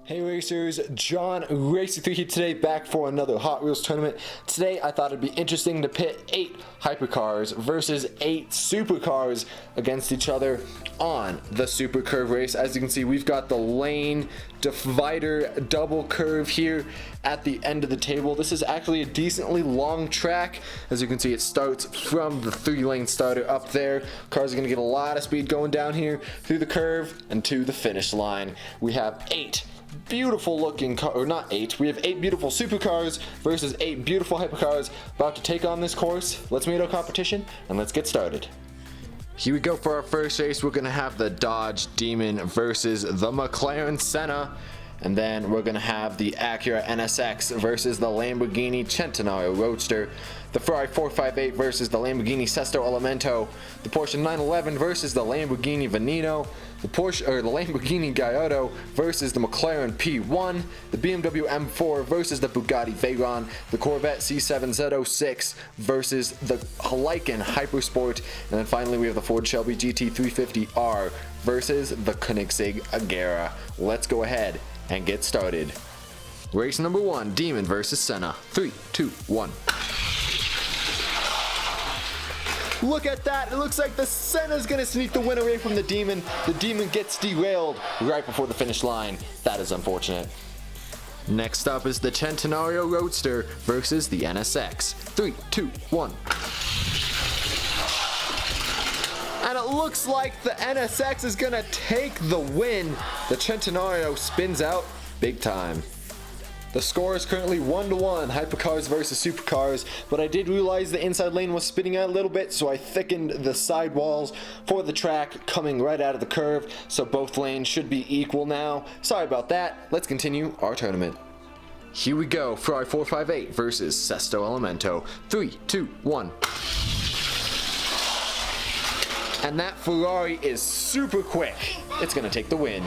Hey racers, JonRacer3 here today, back for another Hot Wheels tournament. Today I thought it'd be interesting to pit 8 hypercars versus 8 supercars against each other on the super curve race. As you can see, we've got the lane divider double curve here at the end of the table. This is actually a decently long track. As you can see, it starts from the 3-lane starter up there. Cars are going to get a lot of speed going down here through the curve and to the finish line. We have 8 beautiful looking we have 8 beautiful supercars versus 8 beautiful hypercars about to take on this course. Let's meet our competition and let's get started. Here we go for our first race. We're gonna have the Dodge Demon versus the Mclaren Senna, and then we're gonna have the Acura NSX versus the Lamborghini Centenario Roadster, the Ferrari 458 versus the Lamborghini Sesto Elemento, the Porsche 911 versus the Lamborghini Veneno, the Lamborghini Gallardo versus the McLaren P1, the BMW M4 versus the Bugatti Veyron, the Corvette C7Z06 versus the Lykan Hypersport, and then finally we have the Ford Shelby GT350R versus the Koenigsegg Agera. Let's go ahead and get started. Race number 1, Demon versus Senna. 3, 2, 1. Look at that, it looks like the Senna's gonna sneak the win away from the Demon. The Demon gets derailed right before the finish line. That is unfortunate. Next up is the Centenario Roadster versus the NSX. 3, 2, 1. And it looks like the NSX is gonna take the win. The Centenario spins out big time. The score is currently 1-1, hypercars versus supercars, but I did realize the inside lane was spinning out a little bit, so I thickened the side walls for the track coming right out of the curve, so both lanes should be equal now. Sorry about that. Let's continue our tournament. Here we go, Ferrari 458 versus Sesto Elemento. 3, 2, 1. And that Ferrari is super quick. It's gonna take the win.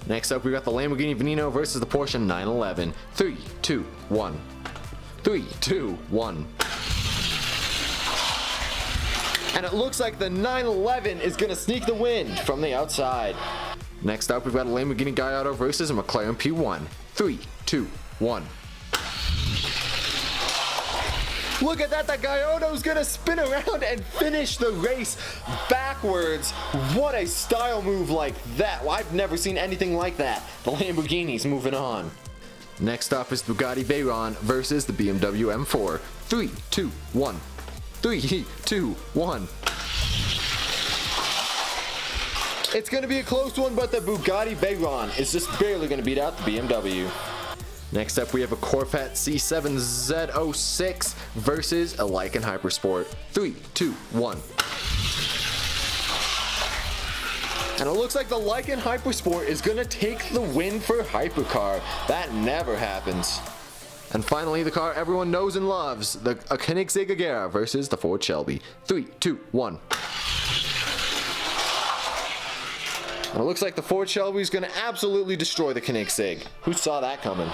Next up, we got the Lamborghini Veneno versus the Porsche 911. 3, 2, 1. 3, 2, 1. And it looks like the 911 is gonna sneak the win from the outside. Next up, we've got a Lamborghini Gallardo versus a McLaren P1. 3, 2, 1. Look at that, the Gallardo's gonna spin around and finish the race backwards. What a style move like that. Well, I've never seen anything like that. The Lamborghini's moving on. Next up is Bugatti Veyron versus the BMW M4. 3, 2, 1. 3, 2, 1. It's gonna be a close one, but the Bugatti Veyron is just barely gonna beat out the BMW. Next up, we have a Corvette C7Z06 versus a Lykan Hypersport. 3, 2, 1. And it looks like the Lykan Hypersport is going to take the win for Hypercar. That never happens. And finally, the car everyone knows and loves, the Koenigsegg Agera versus the Ford Shelby. 3, 2, 1. And it looks like the Ford Shelby is going to absolutely destroy the Koenigsegg. Who saw that coming?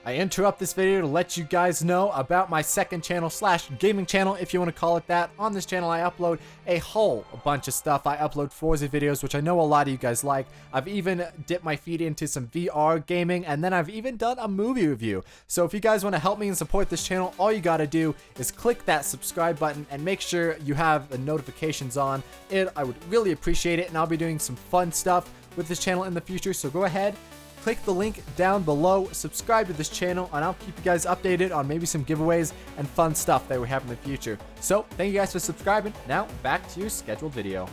I interrupt this video to let you guys know about my second channel / gaming channel, if you want to call it that. On this channel, I upload a whole bunch of stuff. I upload Forza videos, which I know a lot of you guys like. I've even dipped my feet into some VR gaming, and then I've even done a movie review. So if you guys want to help me and support this channel, all you got to do is click that subscribe button and make sure you have the notifications on. I would really appreciate it, and I'll be doing some fun stuff with this channel in the future. So go ahead, click the link down below, subscribe to this channel, and I'll keep you guys updated on maybe some giveaways and fun stuff that we have in the future. So thank you guys for subscribing. Now back to your scheduled video.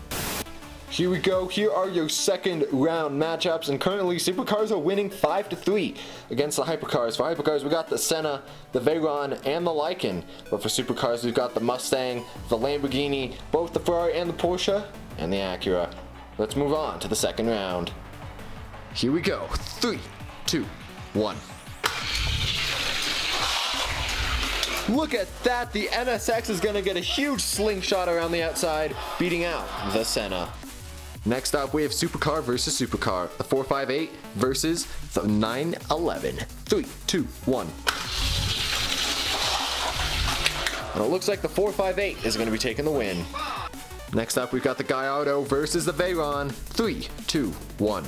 Here we go. Here are your second round matchups, and currently supercars are winning 5-3 against the hypercars. For hypercars, we got the Senna, the Veyron, and the Lykan. But for supercars, we've got the Mustang, the Lamborghini, both the Ferrari and the Porsche, and the Acura. Let's move on to the second round. Here we go. 3, 2, 1. Look at that. The NSX is going to get a huge slingshot around the outside, beating out the Senna. Next up, we have Supercar versus Supercar. The 458 versus the 911. 3, 2, 1. And it looks like the 458 is going to be taking the win. Next up, we've got the Gallardo versus the Veyron. 3, 2, 1.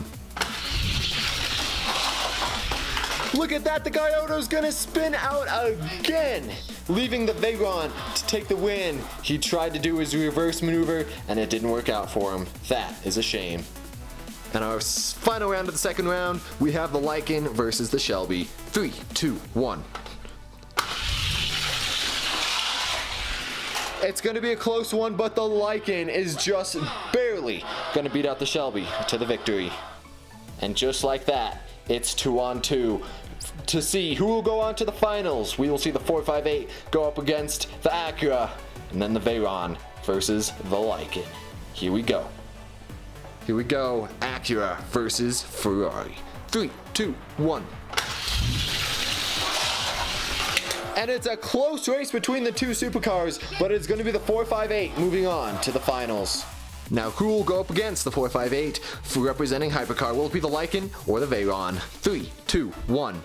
Look at that, the Gallardo's gonna spin out again, leaving the Veyron to take the win. He tried to do his reverse maneuver and it didn't work out for him. That is a shame. And our final round of the second round, we have the Lycan versus the Shelby. 3, 2, 1. It's going to be a close one, but the Lycan is just barely going to beat out the Shelby to the victory. And just like that, it's 2-on-2. To see who will go on to the finals, we will see the 458 go up against the Acura, and then the Veyron versus the Lycan. Here we go. Here we go, Acura versus Ferrari. 3, 2, 1. And it's a close race between the two supercars, but it's going to be the 458 moving on to the finals. Now, who will go up against the 458 for representing HYPERCAR? Will it be the Lycan or the Veyron? 3, 2, 1.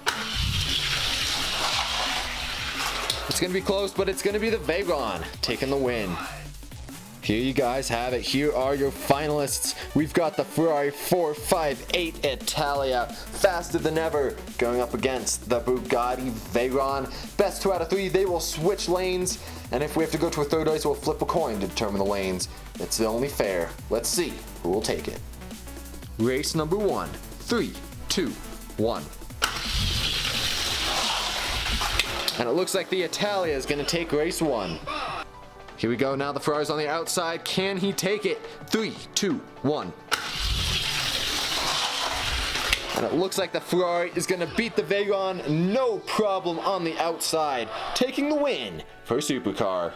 It's going to be close, but it's going to be the Veyron taking the win. Here you guys have it. Here are your finalists. We've got the Ferrari 458 Italia, faster than ever, going up against the Bugatti Veyron. Best 2 out of 3. They will switch lanes, and if we have to go to a third race, we'll flip a coin to determine the lanes. It's only fair. Let's see who will take it. Race number 1. 3, 2, 1. And it looks like the Italia is going to take race 1. Here we go, now the Ferrari's on the outside. Can he take it? 3, 2, 1. And it looks like the Ferrari is going to beat the Veyron, no problem on the outside, taking the win for Supercar.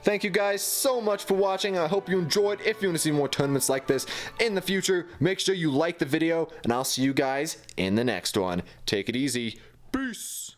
Thank you guys so much for watching. I hope you enjoyed. If you want to see more tournaments like this in the future, make sure you like the video, and I'll see you guys in the next one. Take it easy. Peace.